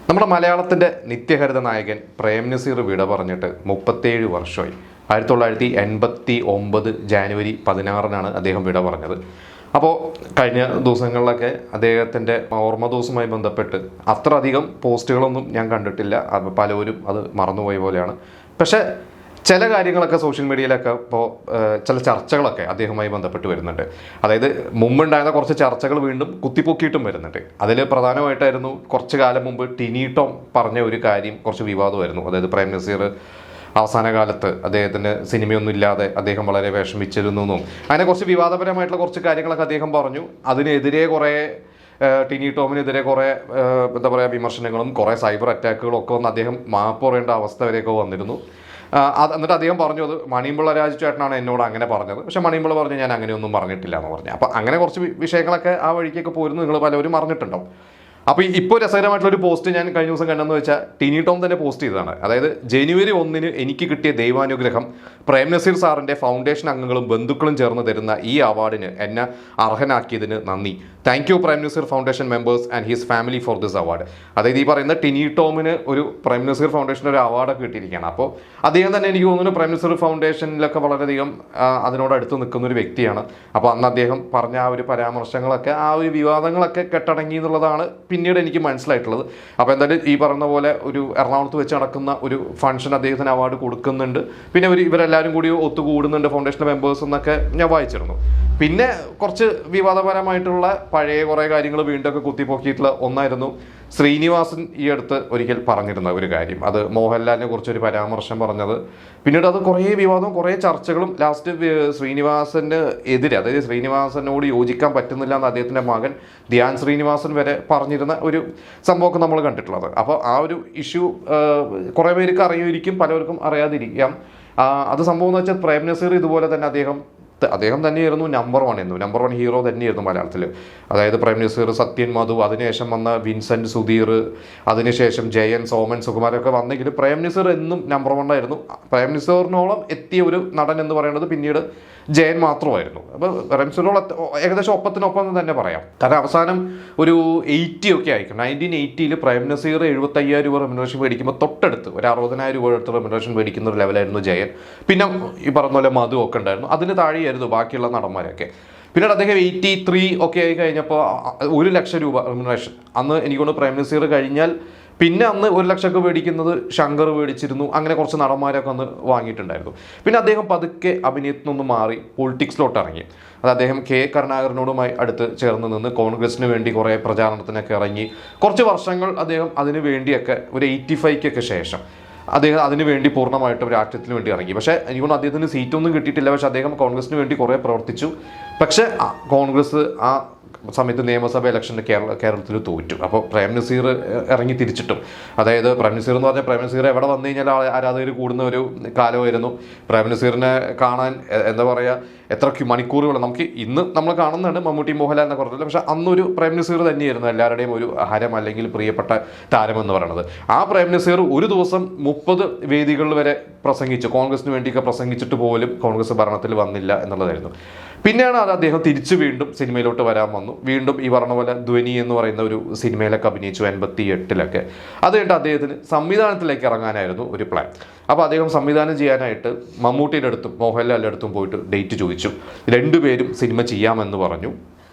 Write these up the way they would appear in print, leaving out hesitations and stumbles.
നമ്മുടെ മലയാളത്തിൻ്റെ നിത്യഹരിത നായകൻ പ്രേം നസീർ വിട പറഞ്ഞിട്ട് 37 വർഷമായി. 1989 ജാനുവരി 16 അദ്ദേഹം വിട പറഞ്ഞത്. അപ്പോൾ കഴിഞ്ഞ ദിവസങ്ങളിലൊക്കെ അദ്ദേഹത്തിൻ്റെ ഓർമ്മ ദിവസവുമായി ബന്ധപ്പെട്ട് അത്ര അധികം പോസ്റ്റുകളൊന്നും ഞാൻ കണ്ടിട്ടില്ല. പലരും അത് മറന്നുപോയ പോലെയാണ്. പക്ഷേ ചില കാര്യങ്ങളൊക്കെ സോഷ്യൽ മീഡിയയിലൊക്കെ ഇപ്പോൾ ചില ചർച്ചകളൊക്കെ അദ്ദേഹവുമായി ബന്ധപ്പെട്ട് വരുന്നുണ്ട്. അതായത് മുമ്പുണ്ടായിരുന്ന കുറച്ച് ചർച്ചകൾ വീണ്ടും കുത്തിപ്പൊക്കിയിട്ടും വരുന്നുണ്ട്. അതിൽ പ്രധാനമായിട്ടായിരുന്നു കുറച്ച് കാലം മുമ്പ് ടിനി ടോം പറഞ്ഞ ഒരു കാര്യം കുറച്ച് വിവാദമായിരുന്നു. അതായത് പ്രേം നസീർ അവസാന കാലത്ത് അദ്ദേഹത്തിന് സിനിമയൊന്നും ഇല്ലാതെ അദ്ദേഹം വളരെ വിഷമിച്ചിരുന്നു എന്നും അങ്ങനെ കുറച്ച് വിവാദപരമായിട്ടുള്ള കുറച്ച് കാര്യങ്ങളൊക്കെ അദ്ദേഹം പറഞ്ഞു. അതിനെതിരെ കുറേ ടിനി ടോമിനെതിരെ കുറേ എന്താ പറയുക വിമർശനങ്ങളും കുറേ സൈബർ അറ്റാക്കുകളും ഒക്കെ വന്ന് അദ്ദേഹം മാപ്പ് പറയേണ്ട അവസ്ഥ വരെയൊക്കെ വന്നിരുന്നു. എന്നിട്ട് അദ്ദേഹം പറഞ്ഞു അത് മണിയമ്പിള്ള രാജുചേട്ടനാണ് എന്നോട് അങ്ങനെ പറഞ്ഞത്. പക്ഷേ മണിയമ്പിള്ള പറഞ്ഞു ഞാൻ അങ്ങനെയൊന്നും പറഞ്ഞിട്ടില്ല എന്ന് പറഞ്ഞു. അപ്പോൾ അങ്ങനെ കുറച്ച് വിഷയങ്ങളൊക്കെ ആ വഴിക്കൊക്കെ പോയിരുന്നു. നിങ്ങൾ പലരും അറിഞ്ഞിട്ടുണ്ടാവും. അപ്പോൾ ഇപ്പോൾ രസകരമായിട്ടുള്ളൊരു പോസ്റ്റ് ഞാൻ കഴിഞ്ഞ ദിവസം കണ്ടെന്ന് വെച്ചാൽ ടിനി ടോം തന്നെ പോസ്റ്റ് ചെയ്തതാണ്. അതായത് ജനുവരി 1 എനിക്ക് കിട്ടിയ ദൈവാനുഗ്രഹം പ്രേം നസീർ സാറിൻ്റെ ഫൗണ്ടേഷൻ അംഗങ്ങളും ബന്ധുക്കളും ചേർന്ന് തരുന്ന ഈ അവാർഡിന് എന്നെ അർഹനാക്കിയതിന് നന്ദി. Thank you Prem Nazir Foundation members and his family for this award. അതായത് ഈ പറയുന്ന ടിനി ടോമിന് ഒരു പ്രേം നസീർ ഫൗണ്ടേഷൻ്റെ ഒരു അവാർഡൊക്കെ കിട്ടിയിരിക്കുകയാണ്. അപ്പോൾ അദ്ദേഹം തന്നെ എനിക്ക് തോന്നുന്നു പ്രേം നസീർ ഫൗണ്ടേഷനിലൊക്കെ വളരെയധികം അതിനോട് അടുത്ത് നിൽക്കുന്ന ഒരു വ്യക്തിയാണ്. അപ്പോൾ അന്ന് അദ്ദേഹം പറഞ്ഞ ആ ഒരു പരാമർശങ്ങളൊക്കെ ആ ഒരു വിവാദങ്ങളൊക്കെ കെട്ടടങ്ങി എന്നുള്ളതാണ് പിന്നീട് എനിക്ക് മനസ്സിലായിട്ടുള്ളത്. അപ്പോൾ എന്തായാലും ഈ പറഞ്ഞ പോലെ ഒരു എറണാകുളത്ത് വെച്ച് നടക്കുന്ന ഒരു ഫംഗ്ഷൻ അദ്ദേഹത്തിന് അവാർഡ് കൊടുക്കുന്നുണ്ട്. പിന്നെ ഇവരെല്ലാവരും കൂടി ഒത്തുകൂടുന്നുണ്ട് ഫൗണ്ടേഷൻ മെമ്പേഴ്സ് എന്നൊക്കെ ഞാൻ വായിച്ചിരുന്നു. പിന്നെ കുറച്ച് വിവാദപരമായിട്ടുള്ള പഴയ കുറേ കാര്യങ്ങൾ വീണ്ടൊക്കെ കുത്തിപ്പൊക്കിയിട്ടുള്ള ഒന്നായിരുന്നു ശ്രീനിവാസൻ ഈ അടുത്ത് ഒരിക്കൽ പറഞ്ഞിരുന്ന ഒരു കാര്യം. അത് മോഹൻലാലിനെ കുറിച്ചൊരു പരാമർശം പറഞ്ഞത്. പിന്നീട് അത് കുറേ വിവാദവും കുറേ ചർച്ചകളും ലാസ്റ്റ് ശ്രീനിവാസന് എതിരെ, അതായത് ശ്രീനിവാസനോട് യോജിക്കാൻ പറ്റുന്നില്ല എന്ന് അദ്ദേഹത്തിൻ്റെ മകൻ ധ്യാൻ ശ്രീനിവാസൻ വരെ പറഞ്ഞിരുന്ന ഒരു സംഭവമൊക്കെ നമ്മൾ കണ്ടിട്ടുള്ളത്. അപ്പോൾ ആ ഒരു ഇഷ്യൂ കുറേ പേർക്ക് അറിയുമായിരിക്കും, പലർക്കും അറിയാതിരിക്കാം. അത് സംഭവം എന്ന് വെച്ചാൽ പ്രേം നസീർ ഇതുപോലെ തന്നെ അദ്ദേഹം തന്നെയായിരുന്നു നമ്പർ 1 ഹീറോ തന്നെയായിരുന്നു മലയാളത്തിൽ. അതായത് പ്രേം നസീർ, സത്യൻ, മധു, അതിനുശേഷം വന്ന വിൻസെൻറ്റ്, സുധീർ, അതിനുശേഷം ജയൻ, സോമൻ, സുകുമാരൊക്കെ വന്നെങ്കിലും പ്രേം നസീർ എന്നും നമ്പർ 1 ആയിരുന്നു. പ്രേം നസീറിനോളം എത്തിയ ഒരു നടൻ എന്ന് പറയുന്നത് പിന്നീട് ജയൻ മാത്രമായിരുന്നു. അപ്പോൾ പ്രേം നസീറിനോളം ഏകദേശം ഒപ്പത്തിനൊപ്പം തന്നെ പറയാം. കാരണം അവസാനം ഒരു 80 ഒക്കെ ആയിരിക്കും. 1980 പ്രേം നസീർ 75,000 രൂപ റെമ്യൂണറേഷൻ മേടിക്കുമ്പോൾ തൊട്ടടുത്ത് ഒരു 60,000 രൂപ എടുത്ത് റെമ്യൂണറേഷൻ മേടിക്കുന്ന ഒരു ലെവലായിരുന്നു ജയൻ. പിന്നെ ഈ പറഞ്ഞ പോലെ മധു ഒക്കെ ഉണ്ടായിരുന്നു. അതിന് താഴെയായിരുന്നു ബാക്കിയുള്ള നടന്മാരൊക്കെ. പിന്നീട് അദ്ദേഹം 83 ഒക്കെ ആയി കഴിഞ്ഞപ്പോൾ 1 ലക്ഷം രൂപ റെമ്യൂണറേഷൻ. അന്ന് എനിക്കൊണ്ട് പ്രേം നസീർ കഴിഞ്ഞാൽ പിന്നെ അന്ന് 1 ലക്ഷമൊക്കെ മേടിക്കുന്നത് ശങ്കർ മേടിച്ചിരുന്നു. അങ്ങനെ കുറച്ച് നടന്മാരൊക്കെ അന്ന് വാങ്ങിയിട്ടുണ്ടായിരുന്നു. പിന്നെ അദ്ദേഹം പതുക്കെ അഭിനയത്തിൽ നിന്ന് മാറി പൊളിറ്റിക്സിലോട്ട് ഇറങ്ങി. അത് അദ്ദേഹം കെ കരുണാകരനോടുമായി അടുത്ത് ചേർന്ന് നിന്ന് കോൺഗ്രസിന് വേണ്ടി കുറേ പ്രചാരണത്തിനൊക്കെ ഇറങ്ങി. കുറച്ച് വർഷങ്ങൾ അദ്ദേഹം അതിന് വേണ്ടിയൊക്കെ ഒരു 85 ശേഷം അദ്ദേഹം അതിന് വേണ്ടി പൂർണ്ണമായിട്ടും രാഷ്ട്രീയത്തിന് വേണ്ടി ഇറങ്ങി. പക്ഷേ എനിക്കൊന്നും അദ്ദേഹത്തിന് സീറ്റൊന്നും കിട്ടിയിട്ടില്ല. പക്ഷേ അദ്ദേഹം കോൺഗ്രസിന് വേണ്ടി കുറേ പ്രവർത്തിച്ചു. പക്ഷേ കോൺഗ്രസ് ആ സമയത്ത് നിയമസഭ ഇലക്ഷന് കേരളത്തിൽ തോറ്റു. അപ്പോൾ പ്രേം നസീർ ഇറങ്ങി തിരിച്ചിട്ടും, അതായത് പ്രേം നസീർ എന്ന് പറഞ്ഞാൽ പ്രേം നസീർ എവിടെ വന്നു കഴിഞ്ഞാൽ ആരാധകർ കൂടുന്ന ഒരു കാലമായിരുന്നു. പ്രേം നസീറിനെ കാണാൻ എന്താ പറയുക എത്ര മണിക്കൂറുകൾ നമുക്ക് ഇന്ന് നമ്മൾ കാണുന്നുണ്ട് മമ്മൂട്ടി, മോഹൻലാൽ എന്നൊക്കെ പറഞ്ഞില്ല. പക്ഷേ അന്നൊരു പ്രേം നസീർ തന്നെയായിരുന്നു എല്ലാവരുടെയും ഒരു ഹരം അല്ലെങ്കിൽ പ്രിയപ്പെട്ട താരമെന്ന് പറയുന്നത്. ആ പ്രേം നസീർ ഒരു ദിവസം 30 വേദികളിൽ വരെ പ്രസംഗിച്ചു. കോൺഗ്രസിന് വേണ്ടിയൊക്കെ പ്രസംഗിച്ചിട്ട് പോലും കോൺഗ്രസ് ഭരണത്തിൽ വന്നില്ല എന്നുള്ളതായിരുന്നു. പിന്നെയാണ് അത് അദ്ദേഹം തിരിച്ച് വീണ്ടും സിനിമയിലോട്ട് വരാൻ വന്നു. വീണ്ടും ഈ പറഞ്ഞ പോലെ ധ്വനി എന്ന് പറയുന്ന ഒരു സിനിമയിലൊക്കെ അഭിനയിച്ചു 88 അത് കഴിഞ്ഞിട്ട് അദ്ദേഹത്തിന് സംവിധാനത്തിലേക്ക് ഇറങ്ങാനായിരുന്നു ഒരു പ്ലാൻ. അപ്പോൾ അദ്ദേഹം സംവിധാനം ചെയ്യാനായിട്ട് മമ്മൂട്ടിയുടെ അടുത്തും മോഹൻലാലിൻ്റെ അടുത്തും പോയിട്ട് ഡേറ്റ് ചോദിച്ചു. രണ്ടുപേരും സിനിമ ചെയ്യാമെന്ന് പറഞ്ഞു.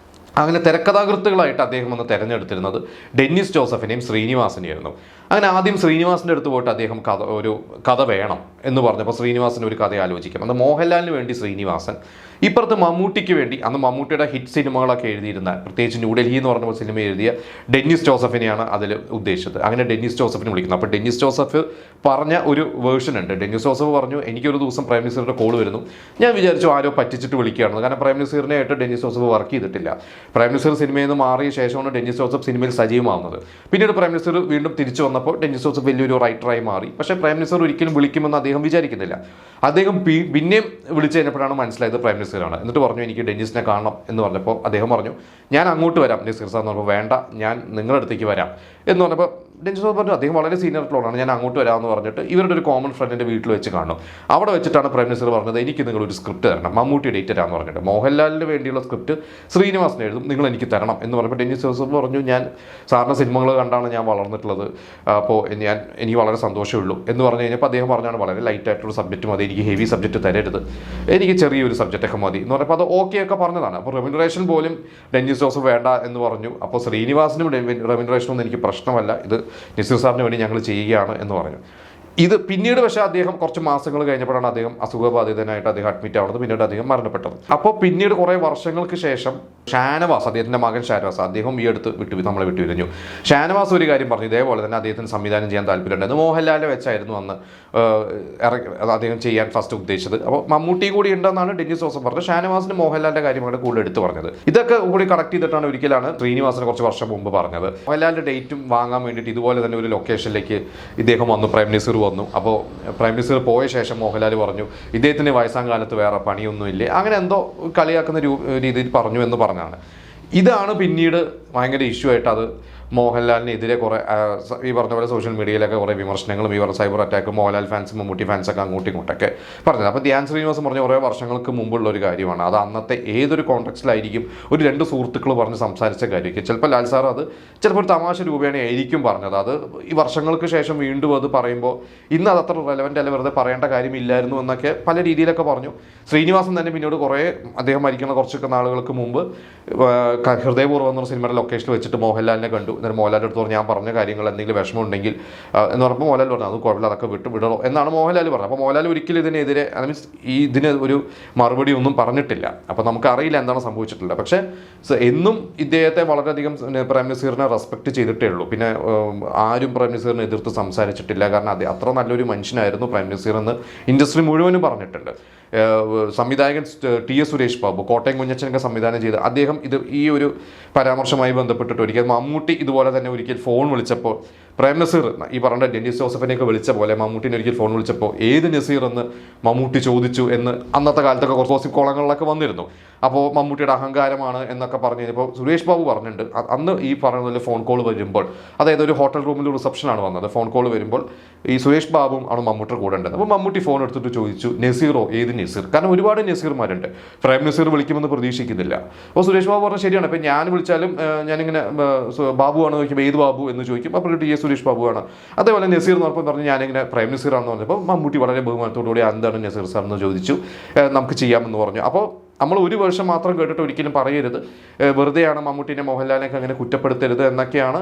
അങ്ങനെ തിരക്കഥാകൃത്തുകളായിട്ട് അദ്ദേഹം വന്ന് തിരഞ്ഞെടുത്തിരുന്നത് ഡെന്നിസ് ജോസഫിനെയും ശ്രീനിവാസനെയായിരുന്നു. അങ്ങനെ ആദ്യം ശ്രീനിവാസിൻ്റെ അടുത്ത് പോയിട്ട് അദ്ദേഹം ഒരു കഥ വേണം എന്ന് പറഞ്ഞപ്പോൾ ശ്രീനിവാസന് ഒരു കഥ ആലോചിക്കാം. അന്ന് മോഹൻലാലിന് വേണ്ടി ശ്രീനിവാസൻ, ഇപ്പുറത്ത് മമ്മൂട്ടിക്ക് വേണ്ടി അന്ന് മമ്മൂട്ടിയുടെ ഹിറ്റ് സിനിമകളൊക്കെ എഴുതിയിരുന്ന, പ്രത്യേകിച്ച് ന്യൂഡൽഹി എന്ന് പറഞ്ഞ സിനിമ എഴുതിയ ഡെന്നിസ് ജോസഫിനെയാണ് അതിൽ ഉദ്ദേശിച്ചത്. അങ്ങനെ ഡെന്നിസ് ജോസഫിനെ വിളിക്കുന്നത്. അപ്പോൾ ഡെന്നിസ് ജോസഫ് പറഞ്ഞ ഒരു വേർഷൻ ഉണ്ട്. ഡെന്നിസ് ജോസഫ് പറഞ്ഞു, എനിക്കൊരു ദിവസം പ്രേം നസീറിൻ്റെ കോൾ വരുന്നു, ഞാൻ വിചാരിച്ചു ആരോ പറ്റിച്ചിട്ട് വിളിക്കുകയാണെന്ന്. കാരണം പ്രേം നസീറിനെ ആയിട്ട് ഡെന്നിസ് ജോസഫ് വർക്ക് ചെയ്തിട്ടില്ല. പ്രേം നസീർ സിനിമയിൽ നിന്ന് മാറിയ ശേഷമാണ് ഡെന്നിസ് ജോസഫ് സിനിമയിൽ സജീവമാവുന്നത്. പിന്നീട് പ്രേം നസീർ വീണ്ടും തിരിച്ചു വന്നപ്പോൾ ഡെന്നിസ് ജോസഫ് വലിയൊരു റൈറ്ററായി മാറി. പക്ഷേ പ്രേം നസീർ ഒരിക്കലും വിളിക്കുമെന്ന് അദ്ദേഹം വിചാരിക്കുന്നില്ല. അദ്ദേഹം പിന്നെയും വിളിച്ചു കഴിഞ്ഞപ്പോഴാണ് മനസ്സിലായത് പ്രേം നസീറാണ്. എന്നിട്ട് പറഞ്ഞു, എനിക്ക് ഡെന്നിസിനെ കാണണം എന്ന് പറഞ്ഞപ്പോൾ അദ്ദേഹം പറഞ്ഞു, ഞാൻ അങ്ങോട്ട് വരാം നസീർ സാർ എന്ന് പറഞ്ഞപ്പോൾ, വേണ്ട ഞാൻ നിങ്ങളുടെ അടുത്തേക്ക് വരാം എന്ന് പറഞ്ഞപ്പോൾ ഡെന്നിസ് ജോസഫ് പറഞ്ഞു അദ്ദേഹം വളരെ സീനിയർ ആയിട്ടുള്ളതാണ്, ഞാൻ അങ്ങോട്ട് വരാമെന്ന് പറഞ്ഞിട്ട് ഇവരുടെ ഒരു കോമൺ ഫ്രണ്ടിൻ്റെ വീട്ടിൽ വെച്ച് കാണും. അവിടെ വെച്ചിട്ടാണ് പ്രൈം മിനിസ്റ്റർ പറഞ്ഞത് എനിക്ക് നിങ്ങളൊരു സ്ക്രിപ്റ്റ് തരണം, മമ്മൂട്ടി ഡേറ്റ് തരാമെന്ന് പറഞ്ഞിട്ട് മോഹൻലാലിന് വേണ്ടിയുള്ള സ്ക്രിപ്റ്റ് ശ്രീനിവാസൻ എഴുതും, നിങ്ങൾ എനിക്ക് തരണം എന്ന് പറഞ്ഞപ്പോൾ ഡെന്നിസ് ജോസഫ് പറഞ്ഞു ഞാൻ സാറിൻ്റെ സിനിമകൾ കണ്ടാണ് ഞാൻ വളർന്നിട്ടുള്ളത്, അപ്പോൾ എനിക്ക് വളരെ സന്തോഷമുള്ളൂ എന്ന് പറഞ്ഞു കഴിഞ്ഞപ്പോൾ അദ്ദേഹം പറഞ്ഞാണ് വളരെ ലൈറ്റ് ആയിട്ടുള്ള സബ്ജക്റ്റ് മതി, എനിക്ക് ഹെവി സബ്ജക്റ്റ് തരരുത്, എനിക്ക് ചെറിയൊരു സബ്ജക്റ്റൊക്കെ മതി എന്ന് പറഞ്ഞപ്പോൾ അത് ഓക്കെ ഒക്കെ പറഞ്ഞതാണ്. അപ്പോൾ റെമ്യൂണറേഷൻ പോലും ഡെന്നിസ് ജോസഫ് വേണ്ട എന്ന് പറഞ്ഞു. അപ്പോൾ ശ്രീനിവാസനും റെമ്യൂണറേഷനൊന്നും എനിക്ക് പ്രശ്നമല്ല, ഇത് നസീർ സാറിന് വേണ്ടി ഞങ്ങൾ ചെയ്യുകയാണ് എന്ന് പറഞ്ഞു. ഇത് പിന്നീട് പക്ഷേ അദ്ദേഹം കുറച്ച് മാസങ്ങൾ കഴിഞ്ഞപ്പോഴാണ് അദ്ദേഹം അസുഖബാധിതനായിട്ട് അദ്ദേഹം അഡ്മിറ്റ് ആവുന്നത്, പിന്നീട് അദ്ദേഹം മരണപ്പെട്ടത്. അപ്പോൾ പിന്നീട് കുറേ വർഷങ്ങൾക്ക് ശേഷം ഷാനവാസ്, അദ്ദേഹത്തിൻ്റെ മകൻ ഷാനവാസ്, അദ്ദേഹം ഈ അടുത്ത് നമ്മളെ വിട്ടുപിരിഞ്ഞു. ഷാനവാസ് ഒരു കാര്യം പറഞ്ഞു, ഇതേപോലെ തന്നെ അദ്ദേഹത്തിന് സംവിധാനം ചെയ്യാൻ താല്പര്യമുണ്ടായിരുന്നു, മോഹൻലാലിനെ വെച്ചായിരുന്നു അന്ന് അദ്ദേഹം ചെയ്യാൻ ഫസ്റ്റ് ഉദ്ദേശിച്ചത്. അപ്പോൾ മമ്മൂട്ടി കൂടി ഉണ്ടെന്നാണ് ഡെന്നിസ് ജോസഫ് പറഞ്ഞത്. ഷാനവാസിന് മോഹൻലാലിൻ്റെ കാര്യമാണ് കൂടുതൽ എടുത്തു പറഞ്ഞത്. ഇതൊക്കെ കൂടി കണക്ട് ചെയ്തിട്ടാണ് ഒരിക്കലാണ് ശ്രീനിവാസന് കുറച്ച് വർഷം മുമ്പ് പറഞ്ഞത് മോഹൻലാലിൻ്റെ ഡേറ്റും വാങ്ങാൻ വേണ്ടിയിട്ട് ഇതുപോലെ തന്നെ ഒരു ലൊക്കേഷനിലേക്ക് ഇദ്ദേഹം വന്നു, പ്രൈം മിനിസ്റ്റർ വന്നു. അപ്പോൾ പ്രൈം മിനിസ്റ്റർ പോയ ശേഷം മോഹൻലാൽ പറഞ്ഞു ഇദ്ദേഹത്തിന് വയസ്സാം കാലത്ത് വേറെ പണിയൊന്നുമില്ലേ, അങ്ങനെ എന്തോ കളിയാക്കുന്ന രീതിയിൽ പറഞ്ഞു എന്ന് പറഞ്ഞാണ്. ഇതാണ് പിന്നീട് ഭയങ്കര ഇഷ്യൂ ആയിട്ട് അത് മോഹൻലാലിനെതിരെ കുറേ ഈ പറഞ്ഞ പോലെ സോഷ്യൽ മീഡിയയിലൊക്കെ കുറേ വിമർശനങ്ങളും ഈ പറഞ്ഞ സൈബർ അറ്റാക്കും മോഹൻലാൽ ഫാൻസും മമ്മൂട്ടി ഫാൻസൊക്കെ അങ്ങോട്ടും ഇങ്ങോട്ടൊക്കെ പറഞ്ഞത്. അപ്പോൾ ധ്യാൻ ശ്രീനിവാസൻ പറഞ്ഞ കുറേ വർഷങ്ങൾക്ക് മുമ്പുള്ള ഒരു കാര്യമാണ്, അത് അന്നത്തെ ഏതൊരു കോൺടെക്സ്റ്റിലായിരിക്കും ഒരു രണ്ട് സുഹൃത്തുക്കൾ പറഞ്ഞ് സംസാരിച്ച കാര്യമായിരിക്കും. ചിലപ്പോൾ ലാൽ സാർ അത് ചിലപ്പോൾ ഒരു തമാശ രൂപേണ ആയിരിക്കും പറഞ്ഞത്, അത് ഈ വർഷങ്ങൾക്ക് ശേഷം വീണ്ടും അത് പറയുമ്പോൾ ഇന്ന് അത് അത്ര റെലവൻ്റ് അല്ല, വെറുതെ പറയേണ്ട കാര്യമില്ലായിരുന്നു എന്നൊക്കെ പല രീതിയിലൊക്കെ പറഞ്ഞു. ശ്രീനിവാസൻ തന്നെ പിന്നീട് കുറേ അദ്ദേഹം മരിക്കുന്ന കുറച്ചൊക്കെ നാളുകൾക്ക് മുമ്പ് ഹൃദയപൂർവ്വം എന്നൊരു സിനിമയുടെ ലൊക്കേഷനിൽ വെച്ചിട്ട് മോഹൻലാലിനെ കണ്ടു. എന്നിട്ട് മോഹൻലാലിൻ്റെ അടുത്ത് പറഞ്ഞു ഞാൻ പറഞ്ഞ കാര്യങ്ങൾ എന്തെങ്കിലും വിഷമം ഉണ്ടെങ്കിൽ എന്ന് പറഞ്ഞപ്പോൾ മോഹൻലാൽ പറഞ്ഞു അത് കുഴപ്പമില്ല, അതൊക്കെ വിടണോ എന്നാണ് മോഹൻലാൽ പറഞ്ഞത്. അപ്പോൾ മോഹൻലാൽ ഒരിക്കലും ഇതിനെതിരെ മീൻസ് ഇതിന് ഒരു മറുപടി ഒന്നും പറഞ്ഞിട്ടില്ല. അപ്പോൾ നമുക്കറിയില്ല എന്താണ് സംഭവിച്ചിട്ടില്ല. പക്ഷേ എന്നും ഇദ്ദേഹത്തെ വളരെയധികം പ്രൈം മിനിസ്റ്ററിനെ റെസ്പെക്ട് ചെയ്തിട്ടേ ഉള്ളൂ. പിന്നെ ആരും പ്രൈം മിനിസ്റ്ററിനെ എതിർത്ത് സംസാരിച്ചിട്ടില്ല. കാരണം അദ്ദേഹം അത്ര നല്ലൊരു മനുഷ്യനായിരുന്നു പ്രൈം മിനിസ്റ്റർ എന്ന് ഇൻഡസ്ട്രി മുഴുവനും പറഞ്ഞിട്ടുണ്ട്. സംവിധായകൻ ടി.എസ്. സുരേഷ് ബാബു, കോട്ടയം കുഞ്ഞച്ചനൊക്കെ സംവിധാനം ചെയ്ത് അദ്ദേഹം ഈ ഒരു പരാമർശവുമായി ബന്ധപ്പെട്ടിട്ട് ഒരിക്കൽ മമ്മൂട്ടി ഇതുപോലെ തന്നെ ഒരിക്കൽ ഫോൺ വിളിച്ചപ്പോൾ പ്രേം നസീർ ഈ പറഞ്ഞ ഡെന്നിസ് ജോസഫിനെയൊക്കെ വിളിച്ച പോലെ മമ്മൂട്ടിനെ ഒരിക്കൽ ഫോൺ വിളിച്ചപ്പോൾ ഏത് നസീർ എന്ന് മമ്മൂട്ടി ചോദിച്ചു എന്ന് അന്നത്തെ കാലത്തൊക്കെ കുറച്ച് ദിവസം കോളങ്ങളിലൊക്കെ വന്നിരുന്നു. അപ്പോൾ മമ്മൂട്ടിയുടെ അഹങ്കാരമാണ് എന്നൊക്കെ പറഞ്ഞു കഴിഞ്ഞപ്പോൾ സുരേഷ് ബാബു പറഞ്ഞിട്ടുണ്ട് അന്ന് ഈ പറഞ്ഞ ഫോൺ കോൾ വരുമ്പോൾ, അതായത് ഒരു ഹോട്ടൽ റൂമിൽ റിസപ്ഷനാണ് വന്നത്, ഫോൺ കോൾ വരുമ്പോൾ ഈ സുരേഷ് ബാബുവും ആണ് മമ്മൂട്ടിയുടെ കൂടെ ഉണ്ടത്. അപ്പോൾ മമ്മൂട്ടി ഫോൺ എടുത്തിട്ട് ചോദിച്ചു നസീറോ, ഏത് നസീർ? കാരണം ഒരുപാട് നസീർമാരുണ്ട്, പ്രൈം നസീർ വിളിക്കുമെന്ന് പ്രതീക്ഷിക്കുന്നില്ല. അപ്പോൾ സുരേഷ് ബാബു പറഞ്ഞാൽ ശരിയാണ്, ഇപ്പം ഞാൻ വിളിച്ചാലും ഞാനിങ്ങനെ ബാബു ആണെന്ന് ചോദിക്കുമ്പോൾ ഏത് ബാബു എന്ന് ചോദിക്കും, അപ്പോൾ ടി.എസ്. സുരേഷ് ബാബുവാണ്. അതേപോലെ നസീർ എന്ന് പറഞ്ഞപ്പോൾ ഞാനിങ്ങനെ പ്രൈം നസീറാണെന്ന് പറഞ്ഞപ്പോൾ മമ്മൂട്ടി വളരെ ബഹുമാനത്തോടുകൂടി എന്താണ് നസീർ സാർ എന്ന് ചോദിച്ചു, നമുക്ക് ചെയ്യാമെന്ന് പറഞ്ഞു. അപ്പോൾ നമ്മൾ ഒരു വേർഷൻ മാത്രം കേട്ടിട്ട് ഒരിക്കലും പറയരുത്, വെറുതെയാണ് മമ്മൂട്ടിനെ മോഹൻലാലിനൊക്കെ അങ്ങനെ കുറ്റപ്പെടുത്തരുത് എന്നൊക്കെയാണ്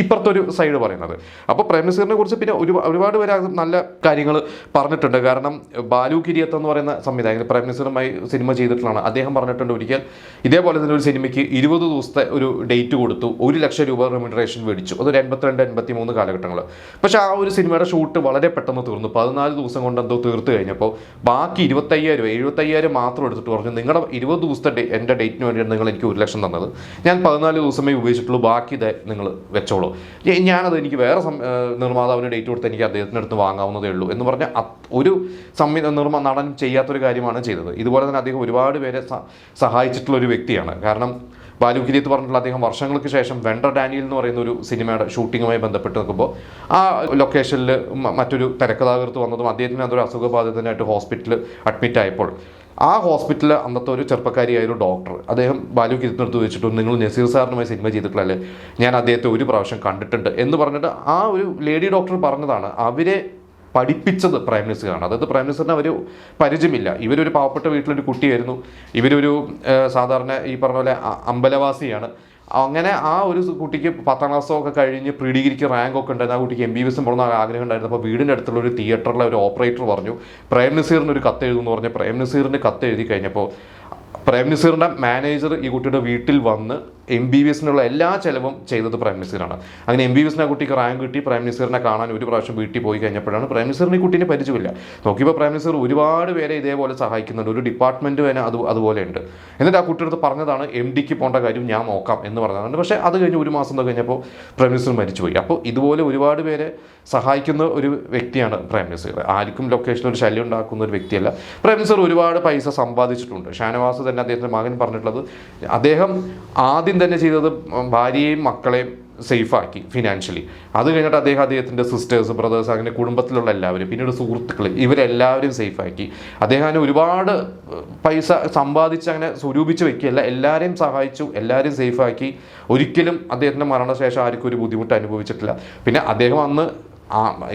ഇപ്പുറത്തെ ഒരു സൈഡ് പറയുന്നത്. അപ്പോൾ പ്രേം നസീറിനെ കുറിച്ച് പിന്നെ ഒരുപാട് പേര് നല്ല കാര്യങ്ങൾ പറഞ്ഞിട്ടുണ്ട്. കാരണം ബാലു കിരിയത്ത് എന്ന് പറയുന്ന സംവിധായകൻ പ്രേം നസീറുമായി സിനിമ ചെയ്തിട്ടുള്ളതാണ്. അദ്ദേഹം പറഞ്ഞിട്ടുണ്ട് ഒരിക്കൽ ഇതേപോലെ തന്നെ ഒരു സിനിമയ്ക്ക് 20 ദിവസത്തെ ഒരു ഡേറ്റ് കൊടുത്തു, 1 ലക്ഷം രൂപ റെമ്യൂണറേഷൻ മേടിച്ചു, അതൊരു 82-83 കാലഘട്ടങ്ങൾ. പക്ഷേ ആ ഒരു സിനിമയുടെ ഷൂട്ട് വളരെ പെട്ടെന്ന് തീർന്നു, 14 ദിവസം കൊണ്ട് എന്തോ തീർത്ത് കഴിഞ്ഞപ്പോൾ ബാക്കി 75,000 മാത്രം എടുത്തിട്ട് പറഞ്ഞു നിങ്ങളുടെ 20 ദിവസത്തെ എൻ്റെ ഡേറ്റിന് വേണ്ടിയാണ് നിങ്ങൾ എനിക്ക് 1 ലക്ഷം തന്നത്, ഞാൻ 14 ദിവസമേ ഉപയോഗിച്ചിട്ടുള്ളൂ, ബാക്കി ഇത് നിങ്ങൾ വെച്ചോളൂ, ഞാനത് എനിക്ക് വേറെ നിർമ്മാതാവിന് ഡേറ്റ് കൊടുത്ത് എനിക്ക് അദ്ദേഹത്തിൻ്റെ അടുത്ത് വാങ്ങാവുന്നതേ ഉള്ളൂ എന്ന് പറഞ്ഞാൽ ഒരു നടൻ ചെയ്യാത്തൊരു കാര്യമാണ് ചെയ്തത്. ഇതുപോലെ തന്നെ അദ്ദേഹം ഒരുപാട് പേരെ സഹായിച്ചിട്ടുള്ള ഒരു വ്യക്തിയാണ്. കാരണം ബാലു കിരിയത്ത് പറഞ്ഞിട്ടുള്ള അദ്ദേഹം വർഷങ്ങൾക്ക് ശേഷം വെണ്ടർ ഡാനിയൽ എന്ന് പറയുന്ന ഒരു സിനിമയുടെ ഷൂട്ടിങ്ങുമായി ബന്ധപ്പെട്ട് നിൽക്കുമ്പോൾ ആ ലൊക്കേഷനിൽ മറ്റൊരു തിരക്കഥാകൃത്ത് വന്നതും അദ്ദേഹത്തിന് അതൊരു അസുഖബാധിതനായിട്ട് ഹോസ്പിറ്റലിൽ അഡ്മിറ്റ് ആയപ്പോൾ ആ ഹോസ്പിറ്റലിൽ അന്നത്തെ ഒരു ചെറുപ്പക്കാരിയായ ഒരു ഡോക്ടർ അദ്ദേഹം ബാലു കിരിത്തിനടുത്ത് വെച്ചിട്ട് നിങ്ങൾ നസീർ സാറിനുമായി സിനിമ ചെയ്തിട്ടുള്ളല്ലേ, ഞാൻ അദ്ദേഹത്തെ ഒരു പ്രാവശ്യം കണ്ടിട്ടുണ്ട് എന്ന് പറഞ്ഞിട്ട് ആ ഒരു ലേഡി ഡോക്ടർ പറഞ്ഞതാണ് അവരെ പഠിപ്പിച്ചത് പ്രൈം മിനിസ്റ്ററാണ്. അതായത് പ്രൈം മിനിസ്റ്ററിന് അവർ പരിചയമില്ല, ഇവരൊരു പാവപ്പെട്ട വീട്ടിലൊരു കുട്ടിയായിരുന്നു, ഇവരൊരു സാധാരണ ഈ പറഞ്ഞ പോലെ അമ്പലവാസിയാണ്. അങ്ങനെ ആ ഒരു കുട്ടിക്ക് 10ാം ക്ലാസ്സൊക്കെ കഴിഞ്ഞ് പ്രീ ഡിഗ്രിക്ക് റാങ്ക് ഒക്കെ ഉണ്ടായിരുന്നു, ആ കുട്ടിക്ക് MBBS പോകണമെന്ന് ആഗ്രഹം ഉണ്ടായിരുന്നു. അപ്പോൾ വീടിൻ്റെ അടുത്തുള്ള ഒരു തിയേറ്ററിലെ ഒരു ഓപ്പറേറ്റർ പറഞ്ഞു പ്രേം നസീറിന് ഒരു കത്ത് എഴുതുമെന്ന് പറഞ്ഞ് പ്രേം നസീറിന് കത്ത് എഴുതി കഴിഞ്ഞപ്പോൾ പ്രേം നസീറിൻ്റെ മാനേജർ ഈ കുട്ടിയുടെ വീട്ടിൽ വന്ന് MBBSനുള്ള എല്ലാ ചിലവും ചെയ്തത് പ്രൈം നസീറാണ്. അങ്ങനെ MBBS ആ കുട്ടിക്ക് റാങ്ക് കിട്ടി. പ്രൈം നസീറിനെ കാണാൻ ഒരു പ്രാവശ്യം വീട്ടിൽ പോയി കഴിഞ്ഞപ്പോഴാണ് പ്രൈം നസീറിന് ഈ കുട്ടീനെ പരിചയമില്ല. നോക്കിയപ്പോൾ പ്രൈം നസീർ ഒരുപാട് പേരെ ഇതേപോലെ സഹായിക്കുന്നുണ്ട്, ഒരു ഡിപ്പാർട്ട്മെൻറ്റ് തന്നെ അതുപോലെ ഉണ്ട്. എന്നിട്ട് ആ കുട്ടിയുടെ പറഞ്ഞതാണ് MDക്ക് പോകേണ്ട കാര്യം ഞാൻ നോക്കാം എന്ന് പറഞ്ഞതാണ്. പക്ഷേ അത് കഴിഞ്ഞ് ഒരു മാസം കഴിഞ്ഞപ്പോൾ പ്രൈം നസീർ മരിച്ചുപോയി. അപ്പോൾ ഇതുപോലെ ഒരുപാട് പേരെ സഹായിക്കുന്ന ഒരു വ്യക്തിയാണ് പ്രൈം നസീർ. ആർക്കും ലൊക്കേഷനിൽ ഒരു ശല്യം ഉണ്ടാക്കുന്ന ഒരു വ്യക്തിയല്ല. പ്രൈം നസീർ ഒരുപാട് പൈസ സമ്പാദിച്ചിട്ടുണ്ട്. ഷാനവാസ് തന്നെ അദ്ദേഹത്തിൻ്റെ മകൻ പറഞ്ഞിട്ടുള്ളത് അദ്ദേഹം ആദ്യം തന്നെ ചെയ്തത് ഭാര്യയെയും മക്കളെയും സേഫാക്കി ഫിനാൻഷ്യലി. അത് കഴിഞ്ഞിട്ട് അദ്ദേഹത്തിൻ്റെ സിസ്റ്റേഴ്സ്, ബ്രദേഴ്സ്, അങ്ങനെ കുടുംബത്തിലുള്ള എല്ലാവരും, പിന്നീട് സുഹൃത്തുക്കൾ, ഇവരെല്ലാവരും സേഫാക്കി. അദ്ദേഹം അങ്ങനെ ഒരുപാട് പൈസ സമ്പാദിച്ച് അങ്ങനെ സ്വരൂപിച്ച് വെക്കുകയല്ല, എല്ലാവരെയും സഹായിച്ചു, എല്ലാവരും സേഫാക്കി. ഒരിക്കലും അദ്ദേഹത്തിൻ്റെ മരണശേഷം ആർക്കും ഒരു ബുദ്ധിമുട്ട് അനുഭവിച്ചിട്ടില്ല. പിന്നെ അദ്ദേഹം അന്ന്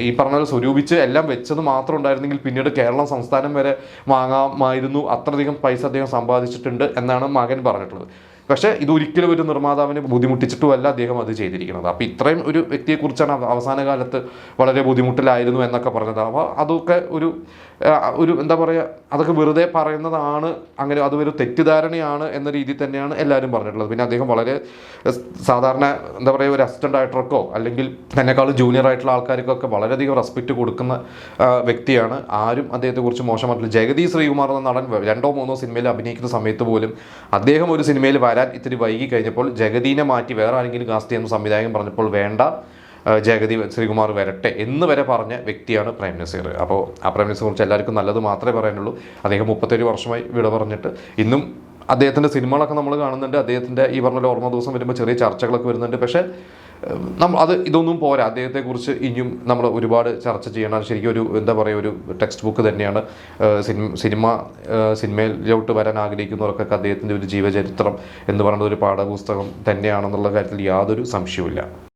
ഈ പറഞ്ഞ സ്വരൂപിച്ച് എല്ലാം വെച്ചത് മാത്രം ഉണ്ടായിരുന്നെങ്കിൽ പിന്നീട് കേരളം സംസ്ഥാനം വരെ വാങ്ങാമായിരുന്നു, അത്രയധികം പൈസ അദ്ദേഹം സമ്പാദിച്ചിട്ടുണ്ട് എന്നാണ് മകൻ പറഞ്ഞിട്ടുള്ളത്. പക്ഷേ ഇതൊരിക്കലും ഒരു നിർമ്മാതാവിനെ ബുദ്ധിമുട്ടിച്ചിട്ടുമല്ല അദ്ദേഹം അത് ചെയ്തിരിക്കുന്നത്. അപ്പോൾ ഇത്രയും ഒരു വ്യക്തിയെക്കുറിച്ചാണ് അവസാന കാലത്ത് വളരെ ബുദ്ധിമുട്ടിലായിരുന്നു എന്നൊക്കെ പറഞ്ഞത്. അപ്പോൾ അതൊക്കെ ഒരു എന്താ പറയുക, അതൊക്കെ വെറുതെ പറയുന്നതാണ്, അങ്ങനെ അതൊരു തെറ്റിദ്ധാരണയാണ് എന്ന രീതിയിൽ തന്നെയാണ് എല്ലാവരും പറഞ്ഞിട്ടുള്ളത്. പിന്നെ അദ്ദേഹം വളരെ സാധാരണ എന്താ പറയുക, ഒരു അസിസ്റ്റൻ്റ് ഡയറക്ടർക്കോ അല്ലെങ്കിൽ എന്നെക്കാളും ജൂനിയർ ആയിട്ടുള്ള ആൾക്കാർക്കൊക്കെ വളരെയധികം റെസ്പെക്റ്റ് കൊടുക്കുന്ന വ്യക്തിയാണ്. ആരും അദ്ദേഹത്തെക്കുറിച്ച് മോശമായിട്ടില്ല. ജഗതി ശ്രീകുമാർ എന്ന നടൻ 2 or 3 സിനിമയിൽ അഭിനയിക്കുന്ന സമയത്ത് പോലും അദ്ദേഹം ഒരു സിനിമയിൽ വരാൻ ഇത്തിരി വൈകി കഴിഞ്ഞപ്പോൾ ജഗദീനെ മാറ്റി വേറെ ആരെങ്കിലും കാസ്റ്റ് ചെയ്യുന്ന സംവിധായകൻ പറഞ്ഞപ്പോൾ വേണ്ട, ജഗതി ശ്രീകുമാർ വരട്ടെ എന്ന് വരെ പറഞ്ഞ വ്യക്തിയാണ് പ്രേം നസീർ. അപ്പോൾ ആ പ്രേം നസീറിനെ കുറിച്ച് എല്ലാവർക്കും നല്ലത് മാത്രമേ പറയാനുള്ളൂ. അദ്ദേഹം 37 വർഷമായി വിട പറഞ്ഞിട്ട് ഇന്നും അദ്ദേഹത്തിൻ്റെ സിനിമകളൊക്കെ നമ്മൾ കാണുന്നുണ്ട്. അദ്ദേഹത്തിൻ്റെ ഈ പറഞ്ഞ ഓർമ്മ ദിവസം വരുമ്പോൾ ചെറിയ ചർച്ചകളൊക്കെ വരുന്നുണ്ട്. പക്ഷേ ഇതൊന്നും പോരാ. അദ്ദേഹത്തെക്കുറിച്ച് ഇനിയും നമ്മൾ ഒരുപാട് ചർച്ച ചെയ്യണം. ശരിക്കും ഒരു എന്താ പറയുക, ഒരു ടെക്സ്റ്റ് ബുക്ക് തന്നെയാണ്. സിനിമയിലോട്ട് വരാൻ ആഗ്രഹിക്കുന്നവർക്കൊക്കെ അദ്ദേഹത്തിൻ്റെ ഒരു ജീവചരിത്രം എന്ന് പറയുന്നത് ഒരു പാഠപുസ്തകം തന്നെയാണെന്നുള്ള കാര്യത്തിൽ യാതൊരു സംശയവുമില്ല.